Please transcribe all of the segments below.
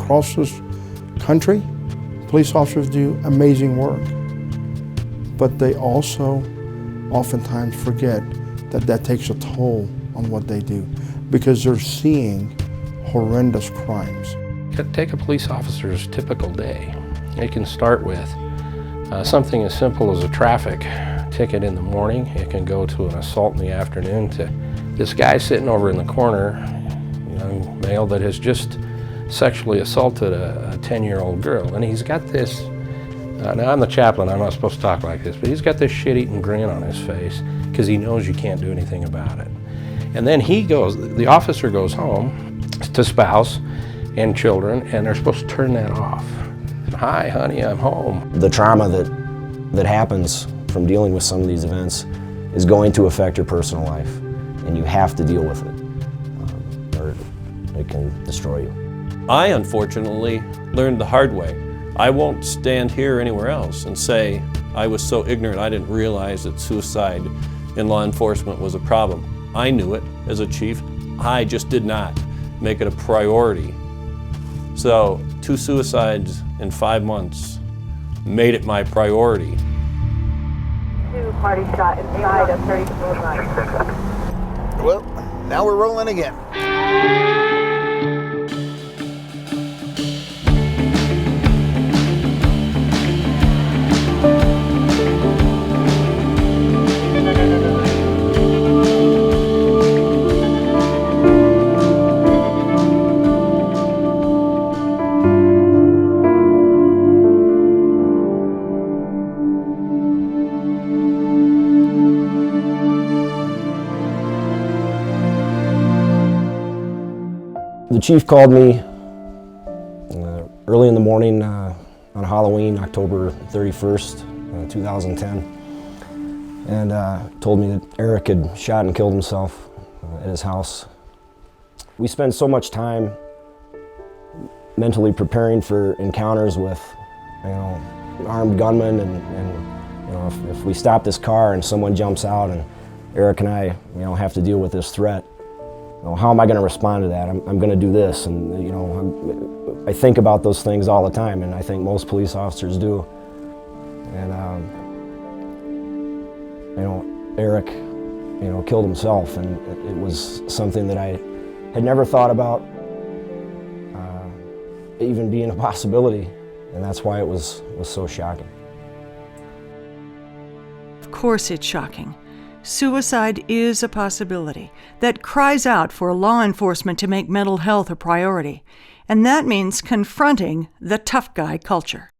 across this country, police officers do amazing work. But they also oftentimes forget that that takes a toll on what they do because they're seeing horrendous crimes. Take a police officer's typical day. It can start with something as simple as a traffic ticket in the morning. It can go to an assault in the afternoon, to this guy sitting over in the corner, a young male that has just sexually assaulted a 10-year-old girl. And he's got this, now I'm the chaplain, I'm not supposed to talk like this, but he's got this shit-eating grin on his face because he knows you can't do anything about it. And then the officer goes home to spouse and children, and they're supposed to turn that off. Hi, honey, I'm home. The trauma that happens from dealing with some of these events is going to affect your personal life, and you have to deal with it, or it can destroy you. I, unfortunately, learned the hard way. I won't stand here or anywhere else and say I was so ignorant I didn't realize that suicide in law enforcement was a problem. I knew it as a chief. I just did not make it a priority. So 2 suicides in 5 months made it my priority. 2 party shot inside of 34 Drive. Well, now we're rolling again. The chief called me early in the morning on Halloween, October 31st, 2010, and told me that Eric had shot and killed himself at his house. We spend so much time mentally preparing for encounters with, armed gunmen, and if we stop this car and someone jumps out and Eric and I, have to deal with this threat, how am I going to respond to that? I'm going to do this, and I think about those things all the time, and I think most police officers do. And Eric, killed himself, and it was something that I had never thought about even being a possibility, and that's why it was so shocking. Of course, it's shocking. Suicide is a possibility that cries out for law enforcement to make mental health a priority, and that means confronting the tough guy culture.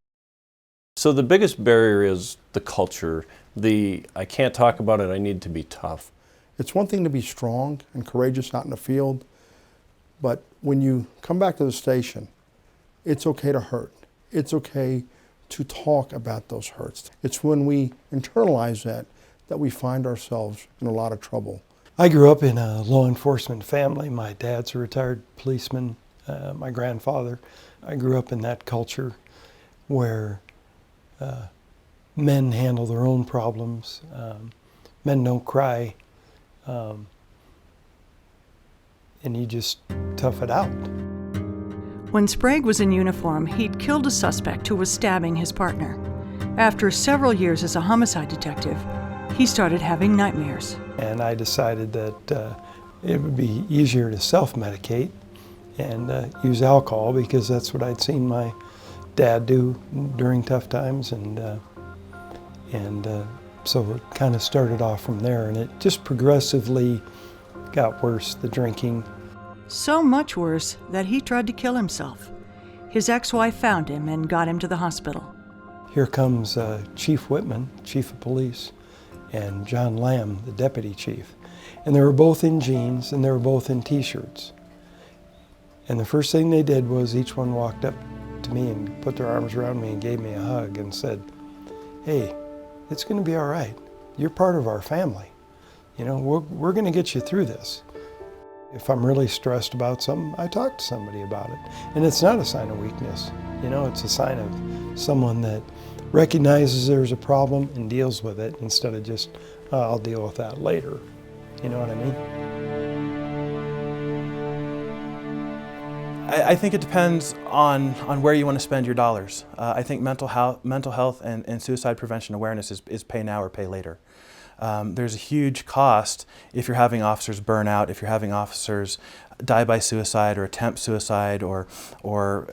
So the biggest barrier is the culture, I can't talk about it, I need to be tough. It's one thing to be strong and courageous out in the field, but when you come back to the station, it's okay to hurt. It's okay to talk about those hurts. It's when we internalize that we find ourselves in a lot of trouble. I grew up in a law enforcement family. My dad's a retired policeman, my grandfather. I grew up in that culture where men handle their own problems, men don't cry, and you just tough it out. When Sprague was in uniform, he'd killed a suspect who was stabbing his partner. After several years as a homicide detective, he started having nightmares. And I decided that it would be easier to self-medicate and use alcohol, because that's what I'd seen my dad do during tough times, and so it kind of started off from there, and it just progressively got worse, the drinking. So much worse that he tried to kill himself. His ex-wife found him and got him to the hospital. Here comes Chief Whitman, Chief of Police, and John Lamb, the deputy chief. And they were both in jeans and they were both in t-shirts. And the first thing they did was each one walked up to me and put their arms around me and gave me a hug and said, "Hey, it's going to be all right. You're part of our family. We're going to get you through this." If I'm really stressed about something, I talk to somebody about it. And it's not a sign of weakness. It's a sign of someone that recognizes there's a problem and deals with it instead of just, I'll deal with that later. You know what I mean? I think it depends on where you want to spend your dollars. I think mental health and suicide prevention awareness is pay now or pay later. There's a huge cost if you're having officers burn out, if you're having officers die by suicide or attempt suicide or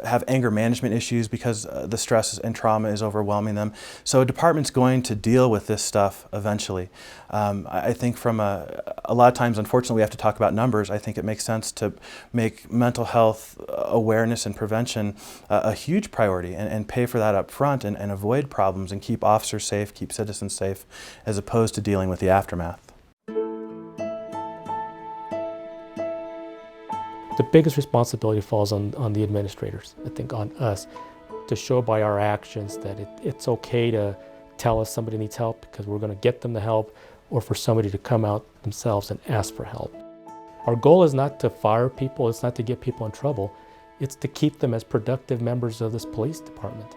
have anger management issues because the stress and trauma is overwhelming them. So a department's going to deal with this stuff eventually. I think from a lot of times, unfortunately, we have to talk about numbers. I think it makes sense to make mental health awareness and prevention a huge priority and pay for that up front and avoid problems and keep officers safe, keep citizens safe, as opposed to dealing with the aftermath. The biggest responsibility falls on the administrators, I think on us, to show by our actions that it's okay to tell us somebody needs help because we're going to get them the help, or for somebody to come out themselves and ask for help. Our goal is not to fire people, it's not to get people in trouble, it's to keep them as productive members of this police department.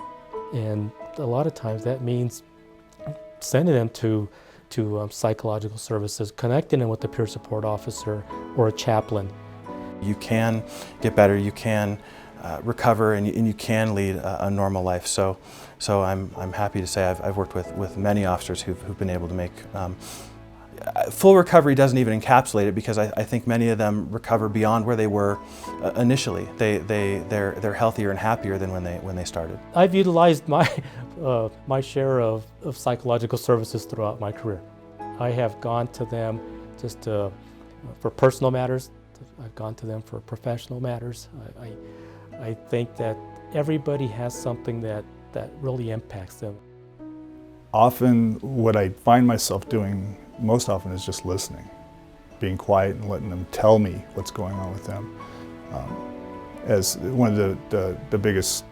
And a lot of times that means sending them to psychological services, connecting them with a peer support officer or a chaplain. You can get better, you can recover, and you can lead a normal life. So I'm happy to say I've worked with many officers who've been able to make full recovery. Doesn't even encapsulate it, because I think many of them recover beyond where they were initially. They're healthier and happier than when they started. I've utilized my share of psychological services throughout my career. I have gone to them just for personal matters. I've gone to them for professional matters. I think that everybody has something that really impacts them. Often what I find myself doing most often is just listening, being quiet and letting them tell me what's going on with them. As one of the biggest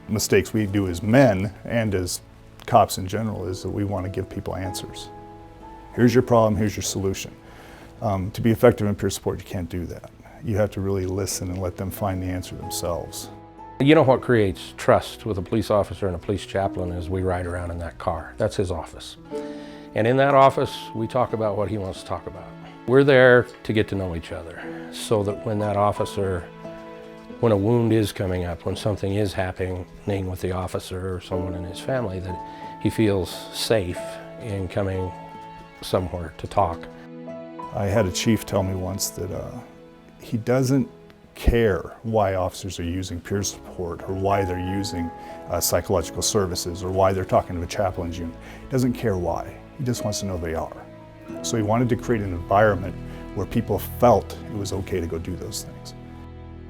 mistakes we do as men and as cops in general is that we want to give people answers. Here's your problem, here's your solution. To be effective in peer support, you can't do that. You have to really listen and let them find the answer themselves. You know what creates trust with a police officer and a police chaplain is we ride around in that car. That's his office. And in that office, we talk about what he wants to talk about. We're there to get to know each other so that when that officer, when a wound is coming up, when something is happening with the officer or someone in his family, that he feels safe in coming somewhere to talk. I had a chief tell me once that he doesn't care why officers are using peer support or why they're using psychological services or why they're talking to a chaplain's unit. He doesn't care why. He just wants to know they are. So he wanted to create an environment where people felt it was okay to go do those things.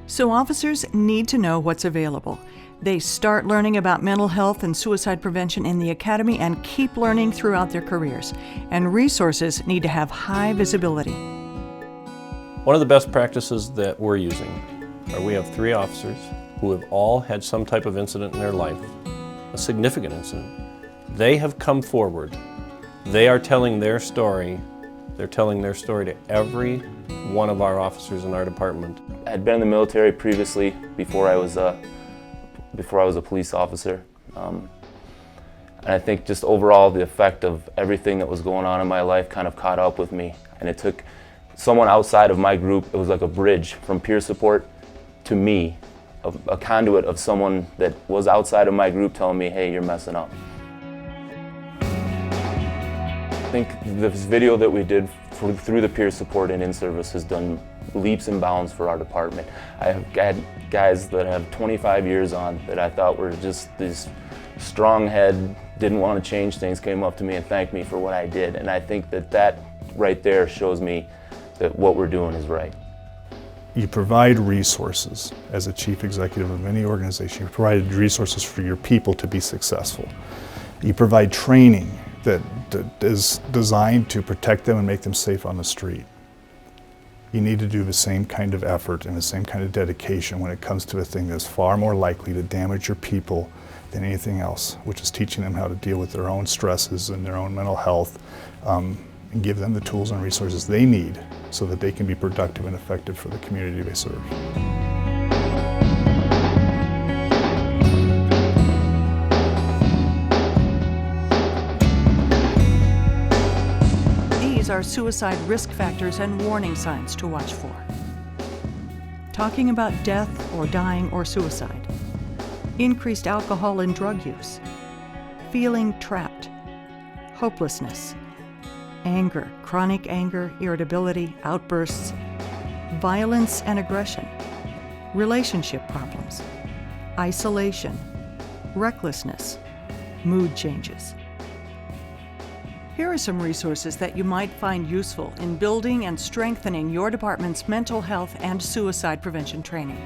So officers need to know what's available. They start learning about mental health and suicide prevention in the academy and keep learning throughout their careers. And resources need to have high visibility. One of the best practices that we're using are we have 3 officers who have all had some type of incident in their life, a significant incident. They have come forward. They are telling their story. They're telling their story to every one of our officers in our department. I had been in the military previously before I was a police officer. And I think just overall the effect of everything that was going on in my life kind of caught up with me. And it took someone outside of my group, it was like a bridge from peer support to me, a conduit of someone that was outside of my group telling me, hey, you're messing up. I think this video that we did through the peer support and in-service has done leaps and bounds for our department. I have had guys that have 25 years on that I thought were just this strong head, didn't want to change things, came up to me and thanked me for what I did. And I think that right there shows me that what we're doing is right. You provide resources as a chief executive of any organization. You provide resources for your people to be successful. You provide training that is designed to protect them and make them safe on the street. You need to do the same kind of effort and the same kind of dedication when it comes to a thing that's far more likely to damage your people than anything else, which is teaching them how to deal with their own stresses and their own mental health, and give them the tools and resources they need so that they can be productive and effective for the community they serve. These are suicide risk factors and warning signs to watch for. talking about death or dying or suicide, increased alcohol and drug use, feeling trapped, hopelessness, anger, chronic anger, irritability, outbursts, violence and aggression, relationship problems, isolation, recklessness, mood changes. Here are some resources that you might find useful in building and strengthening your department's mental health and suicide prevention training.